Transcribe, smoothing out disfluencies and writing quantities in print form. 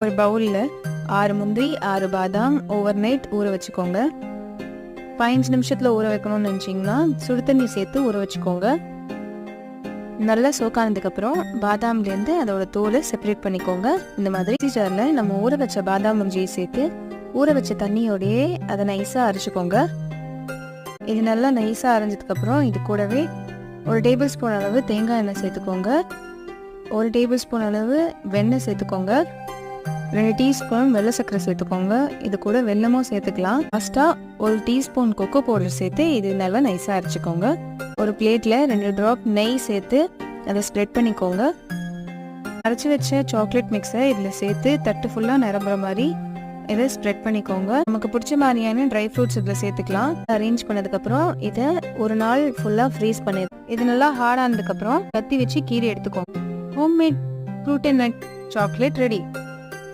ஒரு பவுலில் 6 முந்திரி 6 பாதாம் ஓவர் நைட் ஊற வச்சுக்கோங்க. 15 நிமிஷத்தில் ஊற வைக்கணும்னு நினச்சிங்கன்னா சுடு தண்ணி சேர்த்து ஊற வச்சுக்கோங்க. நல்லா சோக்கானதுக்கப்புறம் பாதாம்லேருந்து அதோட தோலை செப்பரேட் பண்ணிக்கோங்க. இந்த மாதிரி ஜாரில் நம்ம ஊற வச்ச பாதாம் முந்திரியை சேர்த்து ஊற வச்ச தண்ணியோடையே அதை நைஸாக அரைச்சிக்கோங்க. இது நல்லா நைஸாக அரைஞ்சதுக்கப்புறம் இது கூடவே 1 டேபிள் ஸ்பூன் அளவு தேங்காய் எண்ணெய் சேர்த்துக்கோங்க. 1 டேபிள் ஸ்பூன் அளவு வெண்ணெய் சேர்த்துக்கோங்க. 2 டீஸ்பூன் வெள்ளை சர்க்கரை சேர்த்துக்கோங்க. இது கூட வெல்லமும் சேர்த்துக்கலாம். லாஸ்ட்டாக 1 டீஸ்பூன் கொக்கோ பவுடர் சேர்த்து இது நல்லா நைஸாக அரைச்சிக்கோங்க. ஒரு பிளேட்டில் 2 ட்ராப் நெய் சேர்த்து அதை ஸ்ப்ரெட் பண்ணிக்கோங்க. அரைச்சி வச்ச சாக்லேட் மிக்ஸை இதில் சேர்த்து தட்டு ஃபுல்லாக நிரம்புற மாதிரி இதை ஸ்ப்ரெட் பண்ணிக்கோங்க. நமக்கு பிடிச்ச மாதிரியான ட்ரை ஃப்ரூட்ஸ் இதில் சேர்த்துக்கலாம். அரேஞ்ச் பண்ணதுக்கப்புறம் இதை ஒரு நாள் ஃபுல்லாக ஃப்ரீஸ் பண்ணி இது நல்லா ஹார்ட் ஆனதுக்கப்புறம் கத்தி வச்சு கீறி எடுத்துக்கோங்க. Homemade fruit and nut chocolate ready.